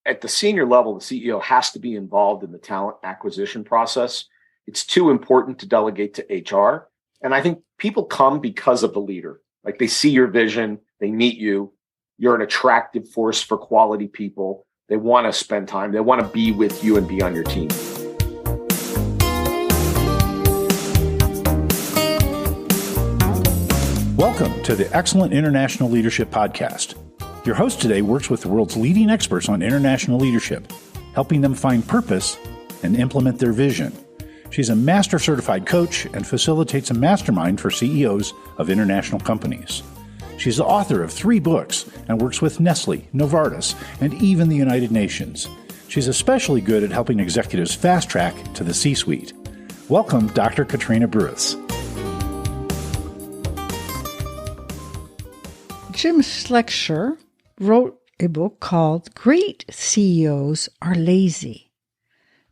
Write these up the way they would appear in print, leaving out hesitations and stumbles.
at the senior level, the CEO has to be involved in the talent acquisition process. It's too important to delegate to HR. And I think people come because of the leader. Like, they see your vision, they meet you, you're an attractive force for quality people. They want to spend time, they want to be with you and be on your team. Welcome to the Excellent International Leadership Podcast. Your host today works with the world's leading experts on international leadership, helping them find purpose and implement their vision. She's a master certified coach and facilitates a mastermind for CEOs of international companies. She's the author of 3 books and works with Nestle, Novartis, and even the United Nations. She's especially good at helping executives fast track to the C-suite. Welcome, Dr. Katrina Bruce. Jim Schleckser wrote a book called Great CEOs Are Lazy.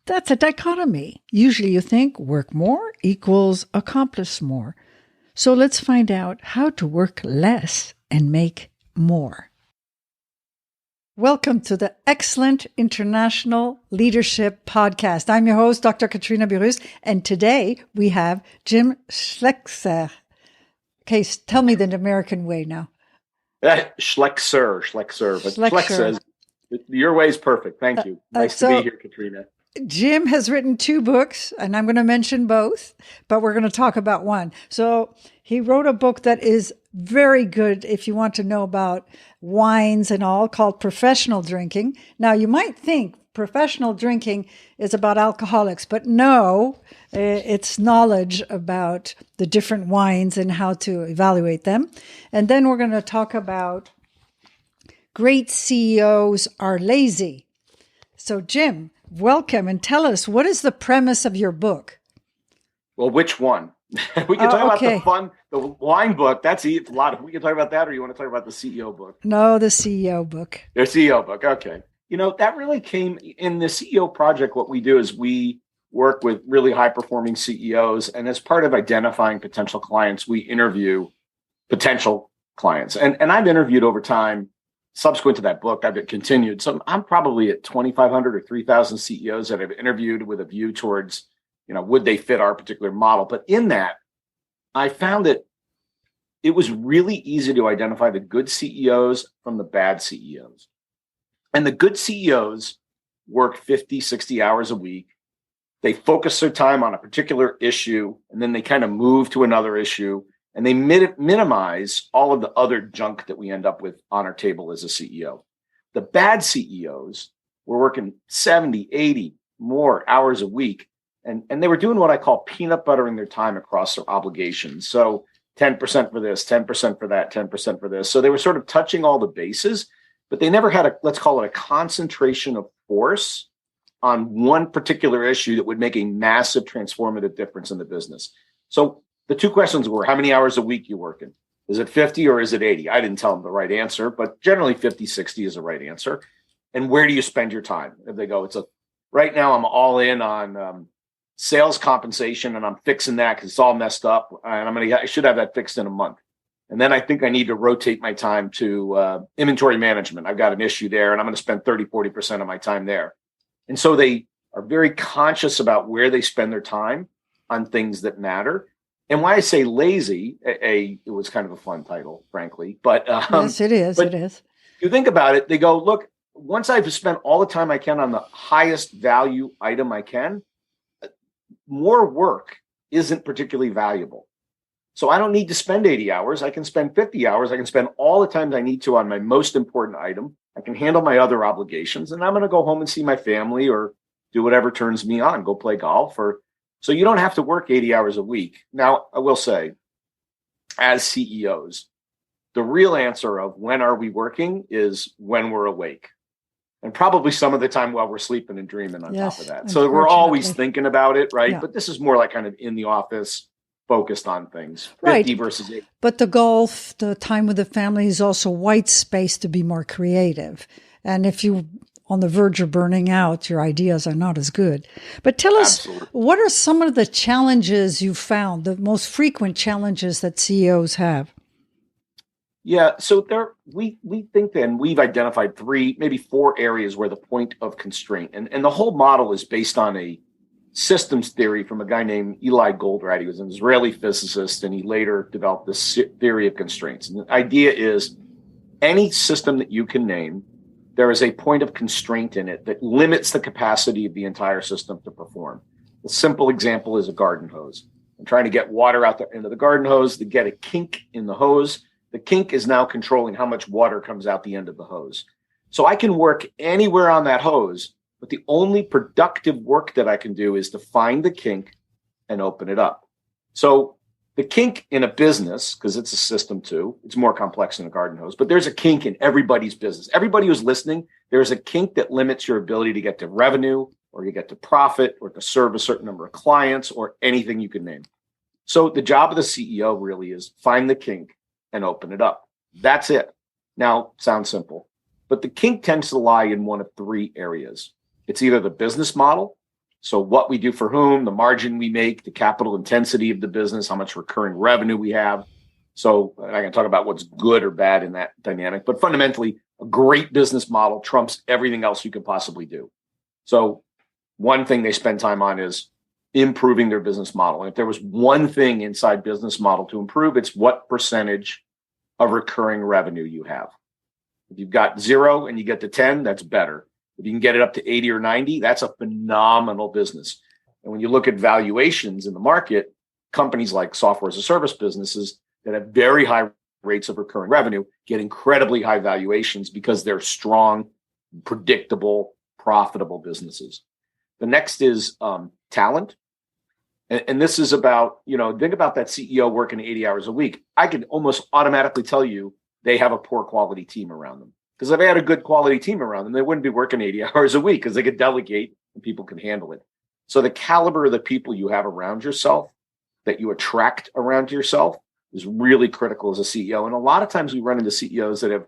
That's a dichotomy. Usually you think work more equals accomplish more. So let's find out how to work less and make more. Welcome to the Excellent International Leadership Podcast. I'm your host, Dr. Katrina Bruce, and today we have Jim Schleckser. Okay, tell me the American way now. Schleckser. But Schleckser. Your way is perfect. Thank you. Nice to be here, Katrina. Jim has written 2 books, and I'm going to mention both, but we're going to talk about one. So he wrote a book that is very good if you want to know about wines and all, called Professional Drinking. Now, you might think professional drinking is about alcoholics, but no, it's knowledge about the different wines and how to evaluate them. And then we're going to talk about Great CEOs Are Lazy. So, Jim, welcome, and tell us, what is the premise of your book? Well, which one? We can talk about the wine book. That's a lot of. We can talk about that, or you want to talk about the CEO book? No, the CEO book. The CEO book. Okay. You know, that really came in the CEO project. What we do is we work with really high performing CEOs, and as part of identifying potential clients, we interview potential clients. And I've interviewed over time. Subsequent to that book, I've continued. So I'm probably at 2,500 or 3,000 CEOs that I've interviewed with a view towards, would they fit our particular model? But in that, I found that it was really easy to identify the good CEOs from the bad CEOs. And the good CEOs work 50, 60 hours a week. They focus their time on a particular issue, and then they kind of move to another issue. And they minimize all of the other junk that we end up with on our table as a CEO. The bad CEOs were working 70, 80 more hours a week. And they were doing what I call peanut buttering their time across their obligations. So 10% for this, 10% for that, 10% for this. So they were sort of touching all the bases, but they never had let's call it a concentration of force on one particular issue that would make a massive transformative difference in the business. So the 2 questions were, how many hours a week you working? Is it 50 or is it 80? I didn't tell them the right answer, but generally 50, 60 is the right answer. And where do you spend your time? If they go, right now I'm all in on sales compensation, and I'm fixing that because it's all messed up, and I should have that fixed in a month. And then I think I need to rotate my time to inventory management. I've got an issue there, and I'm going to spend 30, 40% of my time there. And so they are very conscious about where they spend their time on things that matter. And why I say lazy, it was kind of a fun title, frankly. But yes, it is. It is. You think about it, they go, look, once I've spent all the time I can on the highest value item I can, more work isn't particularly valuable. So I don't need to spend 80 hours. I can spend 50 hours. I can spend all the time I need to on my most important item. I can handle my other obligations, and I'm going to go home and see my family or do whatever turns me on, go play golf So you don't have to work 80 hours a week. Now, I will say, as CEOs, the real answer of when are we working is when we're awake. And probably some of the time while we're sleeping and dreaming on top of that. So we're always thinking about it, right? Yeah. But this is more like kind of in the office, focused on things, 50 versus 80. But the golf, the time with the family is also white space to be more creative. And if you're on the verge of burning out, your ideas are not as good. But tell us, what are some of the challenges you found, the most frequent challenges that CEOs have? Yeah, so we think then we've identified three, maybe four areas where the point of constraint, and the whole model is based on a systems theory from a guy named Eli Goldratt. He was an Israeli physicist, and he later developed this theory of constraints. And the idea is any system that you can name, there is a point of constraint in it that limits the capacity of the entire system to perform. A simple example is a garden hose. I'm trying to get water out into the garden hose to get a kink in the hose. The kink is now controlling how much water comes out the end of the hose. So I can work anywhere on that hose, but the only productive work that I can do is to find the kink and open it up. So the kink in a business, because it's a system too, it's more complex than a garden hose, but there's a kink in everybody's business. Everybody who's listening, there's a kink that limits your ability to get to revenue, or you get to profit, or to serve a certain number of clients, or anything you can name. So the job of the CEO really is find the kink and open it up. That's it. Now, sounds simple, but the kink tends to lie in one of three areas. It's either the business model, so what we do for whom, the margin we make, the capital intensity of the business, how much recurring revenue we have. So I can talk about what's good or bad in that dynamic, but fundamentally, a great business model trumps everything else you can possibly do. So one thing they spend time on is improving their business model. And if there was one thing inside business model to improve, it's what percentage of recurring revenue you have. If you've got 0 and you get to 10, that's better. If you can get it up to 80 or 90, that's a phenomenal business. And when you look at valuations in the market, companies like software as a service businesses that have very high rates of recurring revenue get incredibly high valuations because they're strong, predictable, profitable businesses. The next is talent. And this is about, think about that CEO working 80 hours a week. I can almost automatically tell you they have a poor quality team around them. Because if they had a good quality team around them, they wouldn't be working 80 hours a week because they could delegate and people can handle it. So the caliber of the people you have around yourself, that you attract around yourself, is really critical as a CEO. And a lot of times we run into CEOs that have,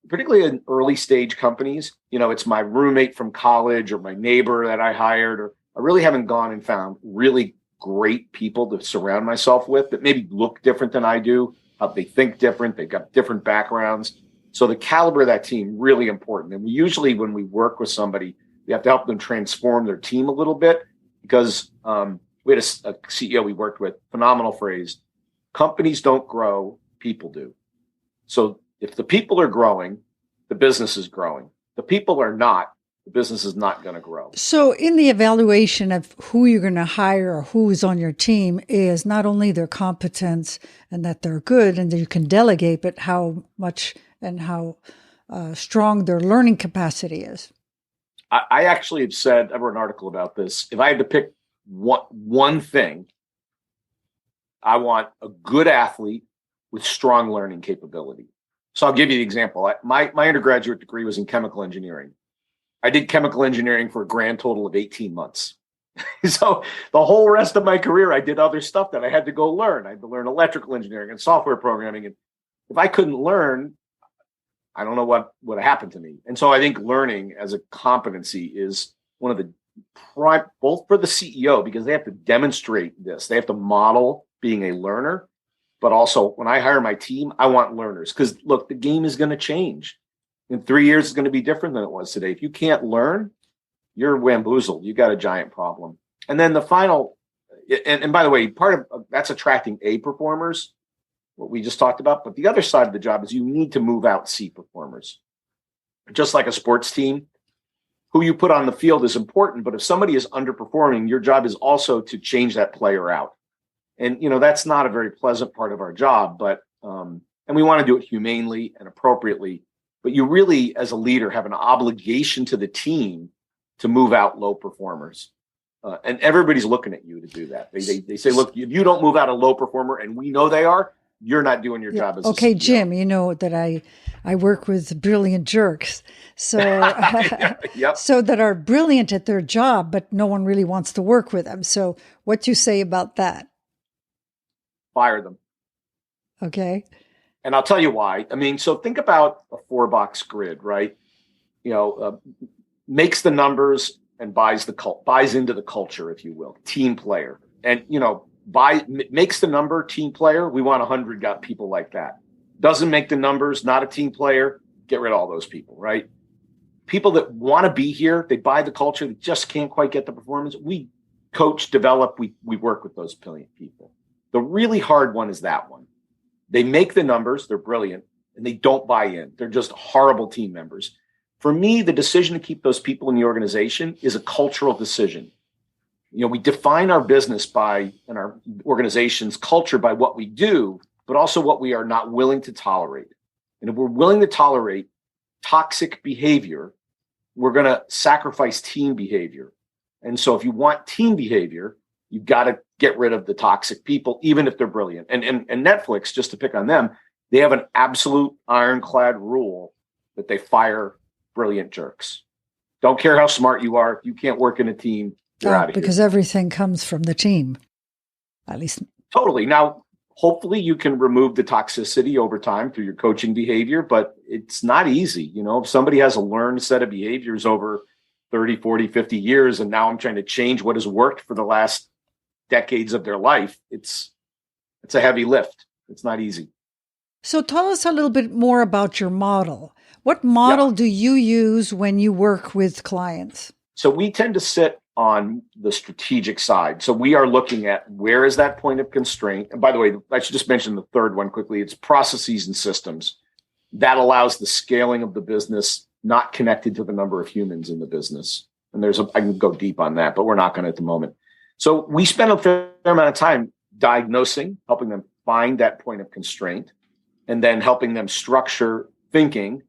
particularly in early stage companies, it's my roommate from college or my neighbor that I hired, or I really haven't gone and found really great people to surround myself with that maybe look different than I do, they think different, they've got different backgrounds. So the caliber of that team, really important. And we usually, when we work with somebody, we have to help them transform their team a little bit because we had a CEO we worked with, phenomenal phrase, companies don't grow, people do. So if the people are growing, the business is growing. The people are not, the business is not going to grow. So in the evaluation of who you're going to hire or who's on your team is not only their competence and that they're good and that you can delegate, but how much and how strong their learning capacity is. I actually have said, I wrote an article about this. If I had to pick one thing, I want a good athlete with strong learning capability. So I'll give you the example. My undergraduate degree was in chemical engineering. I did chemical engineering for a grand total of 18 months. So the whole rest of my career, I did other stuff that I had to go learn. I had to learn electrical engineering and software programming. And if I couldn't learn, I don't know what would have happened to me. And so I think learning as a competency is one of the prime, both for the CEO, because they have to demonstrate this. They have to model being a learner. But also when I hire my team, I want learners because look, the game is going to change. In 3 years, it's going to be different than it was today. If you can't learn, you're bamboozled. You got a giant problem. And then the final, and by the way, part of that's attracting A performers, what we just talked about. But the other side of the job is you need to move out C performers. Just like a sports team, who you put on the field is important. But if somebody is underperforming, your job is also to change that player out. And, that's not a very pleasant part of our job, but, and we want to do it humanely and appropriately. But you really, as a leader, have an obligation to the team to move out low performers. And everybody's looking at you to do that. They say, look, if you don't move out a low performer, and we know they are, you're not doing your job as a CEO. Jim, you know that I work with brilliant jerks. So, yep. So that are brilliant at their job, but no one really wants to work with them. So what do you say about that? Fire them. Okay. And I'll tell you why. I mean, so think about a 4-box grid, right? Makes the numbers and buys into the culture, if you will, team player. And, makes the number team player. We want 100 people like that. doesn't make the numbers, not a team player, get rid of all those people, right? People that want to be here, they buy the culture, they just can't quite get the performance. We coach, develop, we work with those brilliant people. The really hard one is that one. They make the numbers, they're brilliant, and they don't buy in. They're just horrible team members. For me, the decision to keep those people in the organization is a cultural decision. We define our business and our organization's culture by what we do, but also what we are not willing to tolerate. And if we're willing to tolerate toxic behavior, we're going to sacrifice team behavior. And so if you want team behavior, you've got to get rid of the toxic people, even if they're brilliant. And Netflix, just to pick on them, they have an absolute ironclad rule that they fire brilliant jerks. Don't care how smart you are. If you can't work in a team, you're out of here. Because everything comes from the team, at least. Totally. Now, hopefully you can remove the toxicity over time through your coaching behavior, but it's not easy. If somebody has a learned set of behaviors over 30, 40, 50 years, and now I'm trying to change what has worked for the last decades of their life, it's a heavy lift. It's not easy. So tell us a little bit more about your model. What model do you use when you work with clients? So we tend to sit on the strategic side. So we are looking at where is that point of constraint. And by the way, I should just mention the third one quickly. It's processes and systems. That allows the scaling of the business, not connected to the number of humans in the business. And I can go deep on that, but we're not going to at the moment. So we spend a fair amount of time diagnosing, helping them find that point of constraint, and then helping them structure thinking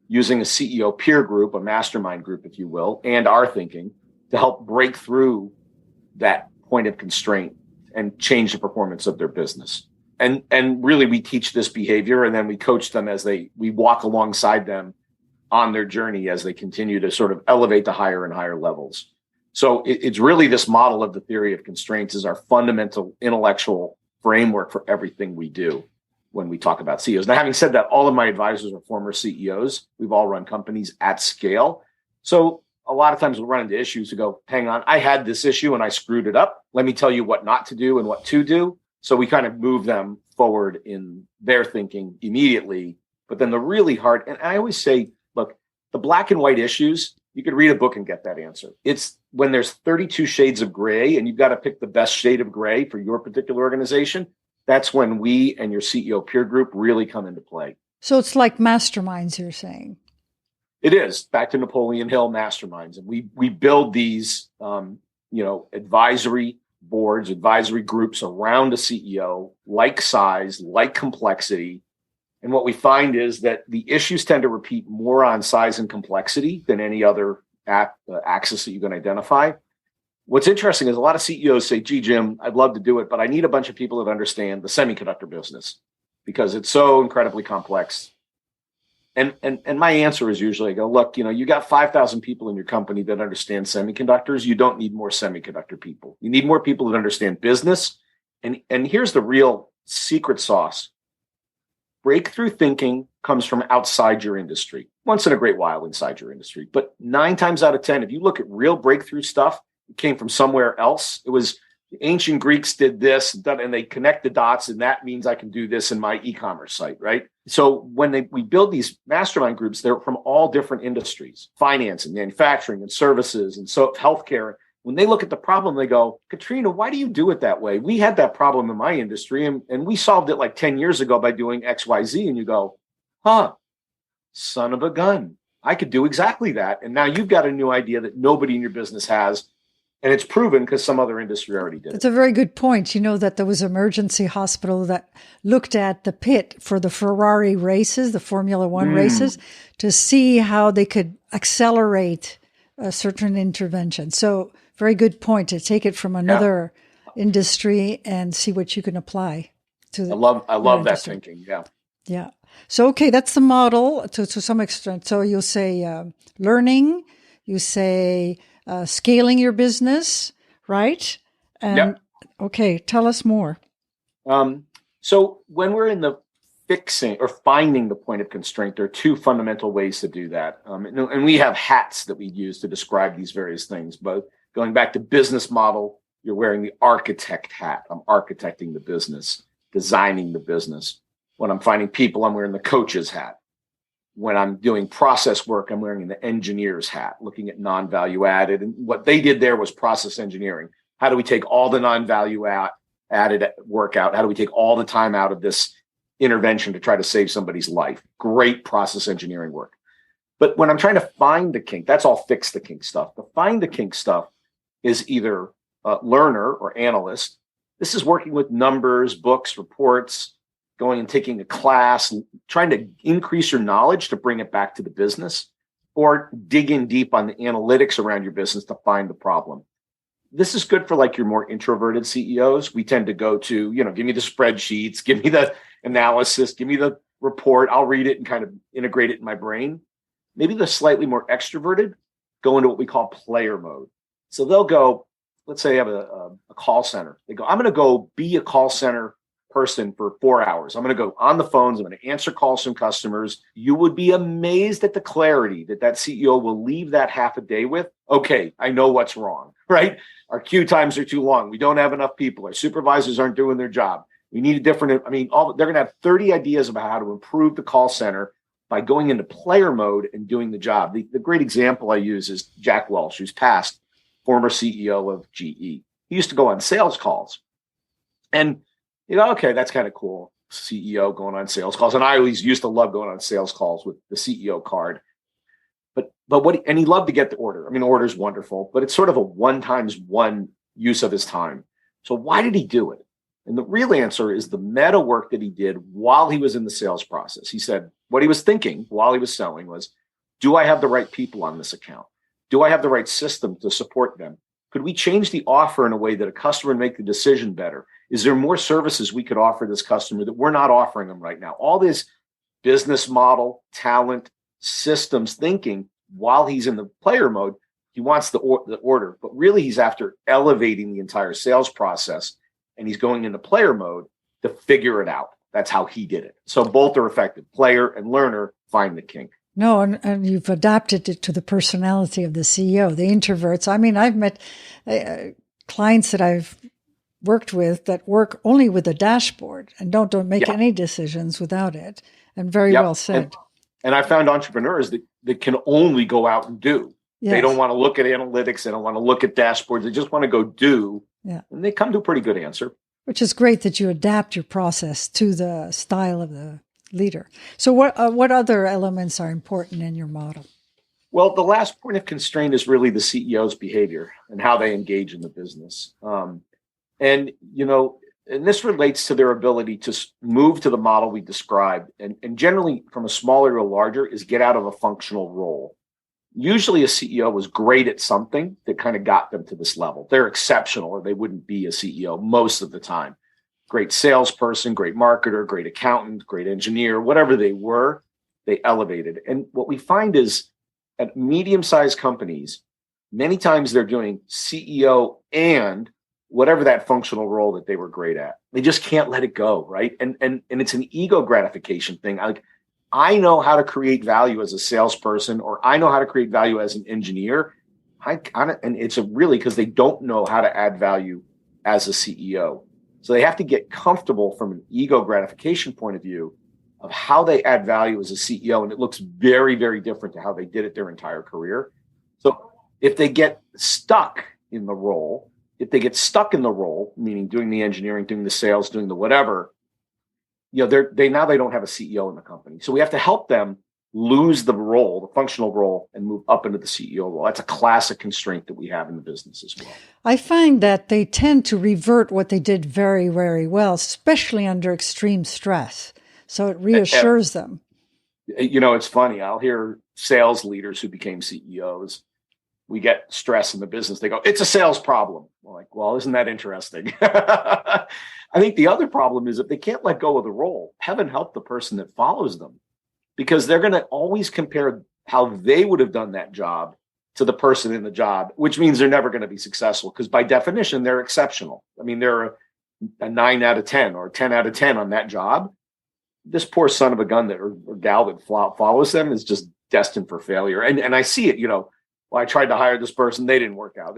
using a CEO peer group, a mastermind group, if you will, and our thinking to help break through that point of constraint and change the performance of their business. And really, we teach this behavior, and then we coach them we walk alongside them on their journey as they continue to sort of elevate to higher and higher levels. So it's really this model of the theory of constraints is our fundamental intellectual framework for everything we do when we talk about CEOs. Now, having said that, all of my advisors are former CEOs. We've all run companies at scale. So a lot of times we'll run into issues to go, hang on, I had this issue and I screwed it up. Let me tell you what not to do and what to do. So we kind of move them forward in their thinking immediately. But then the really hard, and I always say, look, the black and white issues, you could read a book and get that answer. It's when there's 32 shades of gray and you've got to pick the best shade of gray for your particular organization. That's when we and your CEO peer group really come into play. So it's like masterminds, you're saying? It is. Back to Napoleon Hill masterminds. And we build these, advisory boards, advisory groups around a CEO, like size, like complexity. And what we find is that the issues tend to repeat more on size and complexity than any other axis that you can identify. What's interesting is a lot of CEOs say, gee, Jim, I'd love to do it, but I need a bunch of people that understand the semiconductor business because it's so incredibly complex. And my answer is usually, I go, look, you got 5,000 people in your company that understand semiconductors. You don't need more semiconductor people. You need more people that understand business. And here's the real secret sauce. Breakthrough thinking comes from outside your industry, once in a great while inside your industry. But 9 times out of 10, if you look at real breakthrough stuff, it came from somewhere else. It was the ancient Greeks did this, and they connect the dots, and that means I can do this in my e-commerce site, right? So when we build these mastermind groups, they're from all different industries, finance and manufacturing and services and so healthcare. When they look at the problem, they go, Katrina, why do you do it that way? We had that problem in my industry, and we solved it like 10 years ago by doing X, Y, Z. And you go, son of a gun. I could do exactly that. And now you've got a new idea that nobody in your business has. And it's proven because some other industry already did it. It's a very good point. You know that there was an emergency hospital that looked at the pit for the Ferrari races, the Formula One races, to see how they could accelerate a certain intervention. So very good point to take it from another industry and see what you can apply to the I love that thinking. Yeah. Yeah. So, okay, that's the model to some extent. So you'll say learning, you say scaling your business, right? And okay, tell us more. So when we're in the fixing or finding the point of constraint, there are 2 fundamental ways to do that. And we have hats that we use to describe these various things. But going back to business model, you're wearing the architect hat. I'm architecting the business, designing the business. When I'm finding people, I'm wearing the coach's hat. When I'm doing process work, I'm wearing the engineer's hat, looking at non-value added. And what they did there was process engineering. How do we take all the non-value added work out? How do we take all the time out of this intervention to try to save somebody's life? Great process engineering work. But when I'm trying to find the kink, that's all fix the kink stuff. The find the kink stuff is either a learner or analyst. This is working with numbers, books, reports, going and taking a class, trying to increase your knowledge to bring it back to the business, or dig in deep on the analytics around your business to find the problem. This is good for like your more introverted CEOs. We tend to go to, give me the spreadsheets, give me the analysis, give me the report. I'll read it and kind of integrate it in my brain. Maybe the slightly more extroverted go into what we call player mode. So they'll go, let's say they have a call center. They go, I'm going to go be a call center person for 4 hours. I'm going to go on the phones. I'm going to answer calls from customers. You would be amazed at the clarity that CEO will leave that half a day with. Okay, I know what's wrong, right? Our queue times are too long. We don't have enough people. Our supervisors aren't doing their job. We need a different, they're going to have 30 ideas about how to improve the call center by going into player mode and doing the job. The great example I use is Jack Welch, who's passed, former CEO of GE. He used to go on sales calls. And okay, that's kind of cool. CEO going on sales calls. And I always used to love going on sales calls with the CEO card. And he loved to get the order. The order's wonderful, but it's sort of a one times one use of his time. So why did he do it? And the real answer is the meta work that he did while he was in the sales process. He said what he was thinking while he was selling was, do I have the right people on this account? Do I have the right system to support them? Could we change the offer in a way that a customer would make the decision better? Is there more services we could offer this customer that we're not offering them right now? All this business model, talent, systems thinking while he's in the player mode, he wants the order, but really he's after elevating the entire sales process, and he's going into player mode to figure it out. That's how he did it. So both are effective. Player and learner find the kink. No, and you've adapted it to the personality of the CEO, the introverts. I've met clients that I've worked with that work only with a dashboard and don't make any decisions without it. And very well said. And I found entrepreneurs that can only go out and do. Yes. They don't want to look at analytics. They don't want to look at dashboards. They just want to go do. Yeah. And they come to a pretty good answer. Which is great that you adapt your process to the style of the leader. So what other elements are important in your model? Well, the last point of constraint is really the CEO's behavior and how they engage in the business. And this relates to their ability to move to the model we described, and generally from a smaller to a larger, is get out of a functional role. Usually a CEO was great at something that kind of got them to this level. They're exceptional or they wouldn't be a CEO most of the time. Great salesperson, great marketer, great accountant, great engineer, whatever they were, they elevated. And what we find is at medium-sized companies, many times they're doing CEO and whatever that functional role that they were great at. They just can't let it go, right? And it's an ego gratification thing. I know how to create value as a salesperson, or I know how to create value as an engineer. And it's really because they don't know how to add value as a CEO. So they have to get comfortable from an ego gratification point of view of how they add value as a CEO. And it looks very, very different to how they did it their entire career. So if they get stuck in the role, meaning doing the engineering, doing the sales, doing the whatever, they don't have a CEO in the company. So we have to help them lose the role, the functional role, and move up into the CEO role. That's a classic constraint that we have in the business as well. I find that they tend to revert what they did very, very well, especially under extreme stress. So it reassures them. It's funny. I'll hear sales leaders who became CEOs. We get stress in the business. They go, it's a sales problem. We're like, well, isn't that interesting? I think the other problem is if they can't let go of the role, heaven help the person that follows them, because they're going to always compare how they would have done that job to the person in the job, which means they're never going to be successful because by definition, they're exceptional. They're a 9 out of 10 or 10 out of 10 on that job. This poor son of a gun or gal that follows them is just destined for failure. And I see it, well, I tried to hire this person. They didn't work out.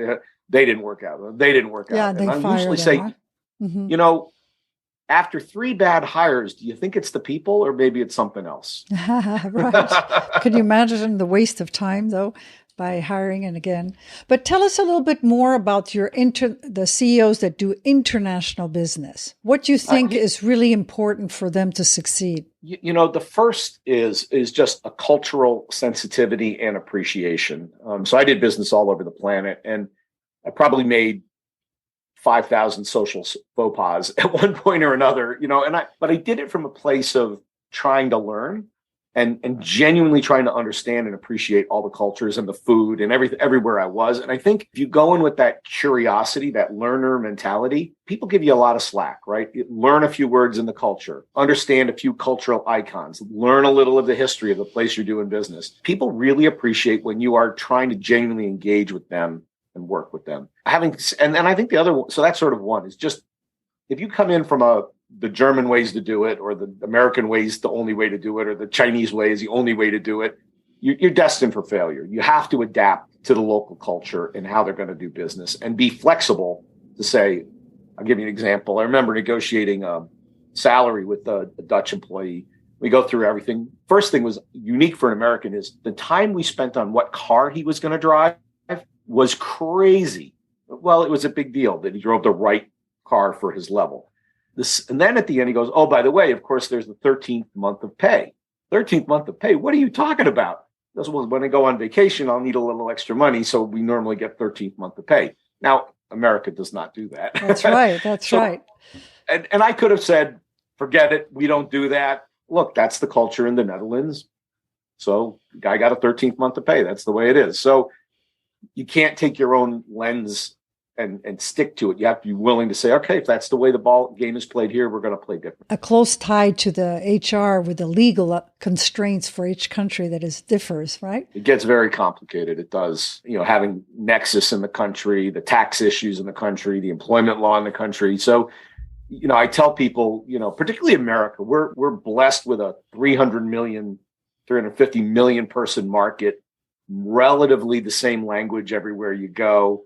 They didn't work out. They didn't work out. Yeah, they and I usually say, after 3 bad hires, do you think it's the people or maybe it's something else? Right. Can you imagine the waste of time, though, by hiring and again? But tell us a little bit more about the CEOs that do international business. What you think is really important for them to succeed? The first is just a cultural sensitivity and appreciation. So I did business all over the planet, and I probably made 5,000 social faux pas at one point or another, but I did it from a place of trying to learn and genuinely trying to understand and appreciate all the cultures and the food and everywhere I was. And I think if you go in with that curiosity, that learner mentality, people give you a lot of slack, right? Learn a few words in the culture, understand a few cultural icons, learn a little of the history of the place you're doing business. People really appreciate when you are trying to genuinely engage with them and work with them. And I think the other one, so that's sort of one, is just if you come in from the German ways to do it, or the American way is the only way to do it, or the Chinese way is the only way to do it, you're destined for failure. You have to adapt to the local culture and how they're going to do business and be flexible to say, I'll give you an example. I remember negotiating a salary with a Dutch employee. We go through everything. First thing was unique for an American is the time we spent on what car he was going to drive was crazy. Well, it was a big deal that he drove the right car for his level. And then at the end, he goes, oh, by the way, of course, there's the 13th month of pay. 13th month of pay? What are you talking about? He goes, well, when I go on vacation, I'll need a little extra money. So we normally get 13th month of pay. Now, America does not do that. That's right. That's right. And I could have said, forget it. We don't do that. Look, that's the culture in the Netherlands. So the guy got a 13th month of pay. That's the way it is. So you can't take your own lens and stick to it. You have to be willing to say, okay, if that's the way the ball game is played here, we're going to play different. A close tie to the HR with the legal constraints for each country differs, right? It gets very complicated. It does. Having nexus in the country, the tax issues in the country, the employment law in the country. So, I tell people, particularly America, we're blessed with a 350 million person market, relatively the same language everywhere you go.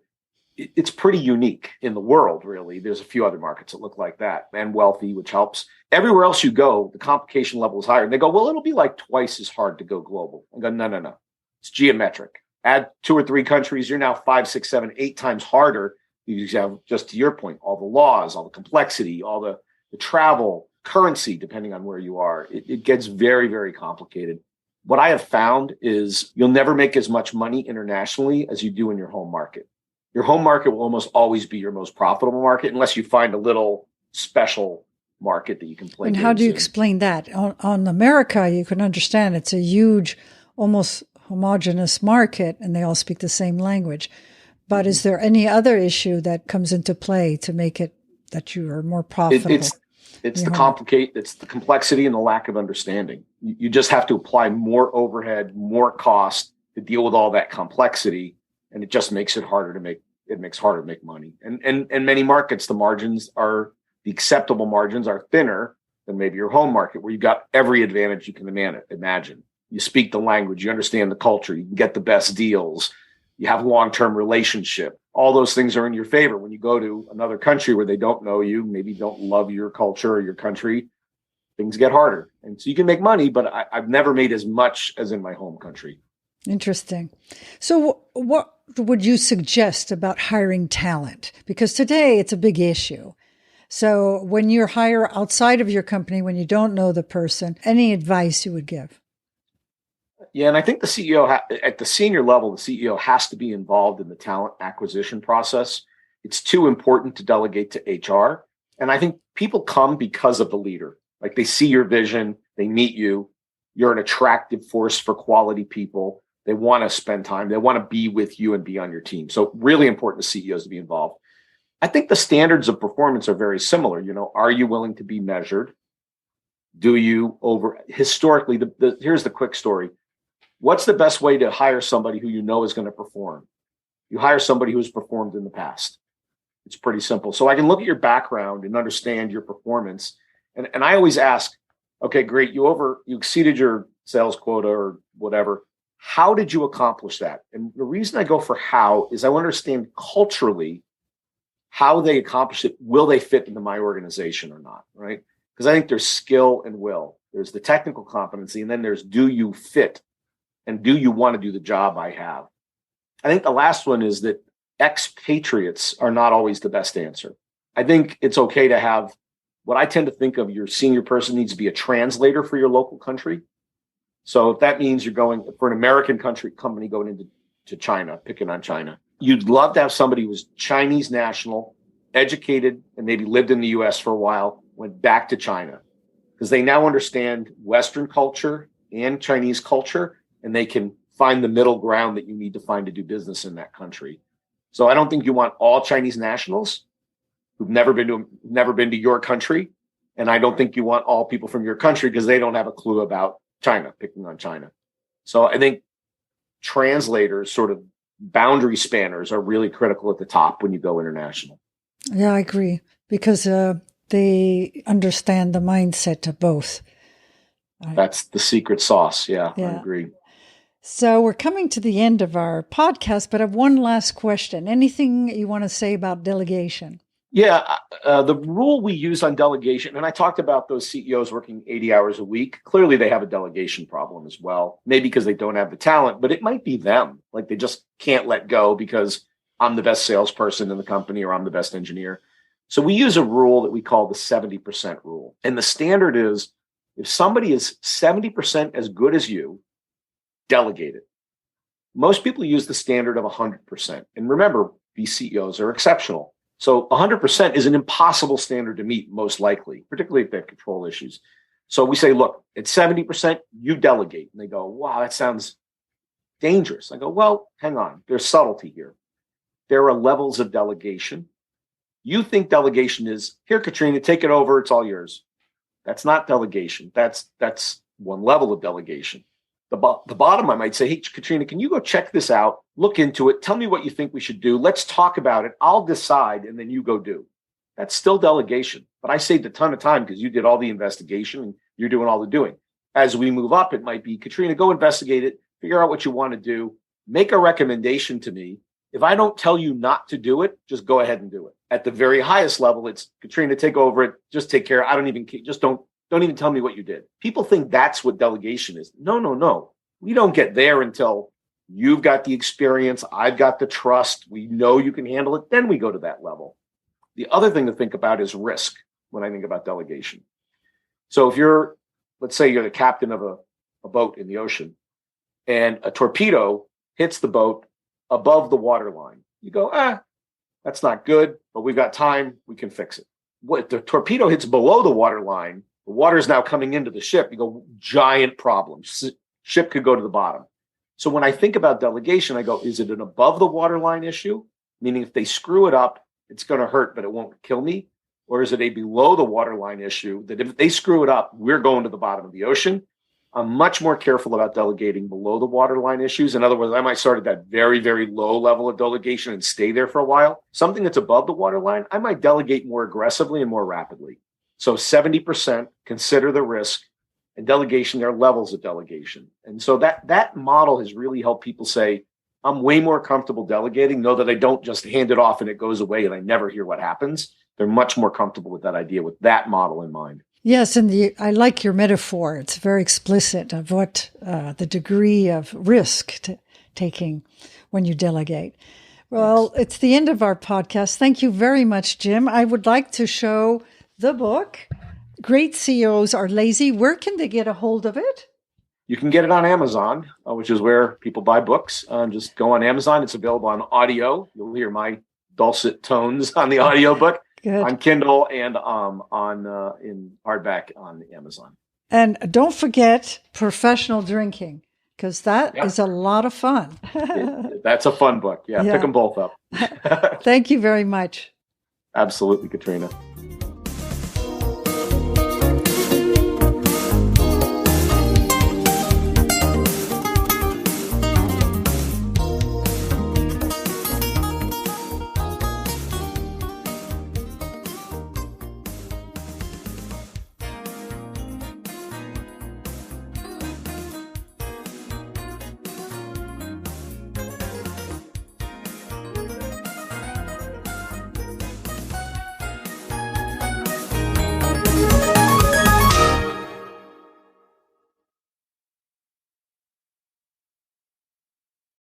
It's pretty unique in the world, really. There's a few other markets that look like that, and wealthy, which helps. Everywhere else you go, the complication level is higher. And they go, well, it'll be like twice as hard to go global. I go, no. It's geometric. Add 2 or 3 countries, you're now 5, 6, 7, 8 times harder. You have, just to your point, all the laws, all the complexity, all the travel, currency, depending on where you are. It gets very, very complicated. What I have found is you'll never make as much money internationally as you do in your home market. Your home market will almost always be your most profitable market unless you find a little special market that you can play. And how do you explain that? On America, you can understand it's a huge, almost homogenous market, and they all speak the same language. But is there any other issue that comes into play to make it that you are more profitable? It's the complexity and the lack of understanding. You just have to apply more overhead, more cost to deal with all that complexity. And it just makes it harder to make money. And in many markets, the acceptable margins are thinner than maybe your home market, where you've got every advantage you can imagine. You speak the language, you understand the culture, you can get the best deals, you have long-term relationship. All those things are in your favor. When you go to another country where they don't know you, maybe don't love your culture or your country, things get harder. And so you can make money, but I've never made as much as in my home country. Interesting. So what would you suggest about hiring talent? Because today it's a big issue. So when you hire outside of your company, when you don't know the person, any advice you would give? Yeah, and I think the CEO, at the senior level, the CEO has to be involved in the talent acquisition process. It's too important to delegate to HR. And I think people come because of the leader. Like, they see your vision, they meet you, you're an attractive force for quality people. They want to spend time. They want to be with you and be on your team. So really important to CEOs to be involved. I think the standards of performance are very similar. Are you willing to be measured? Do you historically, here's the quick story. What's the best way to hire somebody who you know is going to perform? You hire somebody who's performed in the past. It's pretty simple. So I can look at your background and understand your performance. And I always ask, okay, great. You exceeded your sales quota or whatever. How did you accomplish that? And the reason I go for how is I understand culturally how they accomplish it, will they fit into my organization or not, right? Because I think there's skill and will. There's the technical competency, and then there's do you fit and do you want to do the job I have? I think the last one is that expatriates are not always the best answer. I think it's okay to have what I tend to think of your senior person needs to be a translator for your local country. So if that means you're going for an American company going into China, picking on China, you'd love to have somebody who was Chinese national, educated, and maybe lived in the US for a while, went back to China because they now understand Western culture and Chinese culture, and they can find the middle ground that you need to find to do business in that country. So I don't think you want all Chinese nationals who've never been to your country. And I don't think you want all people from your country because they don't have a clue about China, picking on China. So I think translators, sort of boundary spanners, are really critical at the top when you go international. Yeah, I agree, because they understand the mindset of both. That's the secret sauce. Yeah, I agree. So we're coming to the end of our podcast, but I have one last question. Anything you want to say about delegation? Yeah, the rule we use on delegation, and I talked about those CEOs working 80 hours a week. Clearly, they have a delegation problem as well. Maybe because they don't have the talent, but it might be them. Like they just can't let go because I'm the best salesperson in the company or I'm the best engineer. So we use a rule that we call the 70% rule. And the standard is if somebody is 70% as good as you, delegate it. Most people use the standard of 100%. And remember, these CEOs are exceptional. So 100% is an impossible standard to meet, most likely, particularly if they have control issues. So we say, look, at 70%, you delegate. And they go, wow, that sounds dangerous. I go, well, hang on. There's subtlety here. There are levels of delegation. You think delegation is, here, Katrina, take it over. It's all yours. That's not delegation. That's one level of delegation. The bottom, I might say, hey, Katrina, can you go check this out? Look into it. Tell me what you think we should do. Let's talk about it. I'll decide, and then you go do. That's still delegation. But I saved a ton of time because you did all the investigation and you're doing all the doing. As we move up, it might be, Katrina, go investigate it. Figure out what you want to do. Make a recommendation to me. If I don't tell you not to do it, just go ahead and do it. At the very highest level, it's, Katrina, take over it. Just take care. I don't even care. Just don't even tell me what you did. People think that's what delegation is. No. We don't get there until you've got the experience. I've got the trust. We know you can handle it. Then we go to that level. The other thing to think about is risk when I think about delegation. So if you're, let's say you're the captain of a boat in the ocean and a torpedo hits the boat above the waterline, you go, that's not good, but we've got time. We can fix it. What if the torpedo hits below the waterline? The water is now coming into the ship. You go, giant problem. Ship could go to the bottom. So when I think about delegation, I go, is it an above the waterline issue? Meaning if they screw it up, it's going to hurt, but it won't kill me. Or is it a below the waterline issue that if they screw it up, we're going to the bottom of the ocean? I'm much more careful about delegating below the waterline issues. In other words, I might start at that very, very low level of delegation and stay there for a while. Something that's above the waterline, I might delegate more aggressively and more rapidly. So 70%, consider the risk, and delegation, there are levels of delegation. And so that model has really helped people say, I'm way more comfortable delegating, know that I don't just hand it off and it goes away and I never hear what happens. They're much more comfortable with that idea, with that model in mind. Yes, and I like your metaphor. It's very explicit of what the degree of risk taking when you delegate. Well, It's the end of our podcast. Thank you very much, Jim. I would like to show the book, Great CEOs Are Lazy. Where can they get a hold of it? You can get it on Amazon, which is where people buy books. Just go on Amazon. It's available on audio. You'll hear my dulcet tones on the audiobook. Good. On Kindle and in hardback on Amazon. And don't forget professional drinking, because that is a lot of fun. That's a fun book. Yeah, pick them both up. Thank you very much. Absolutely, Katrina.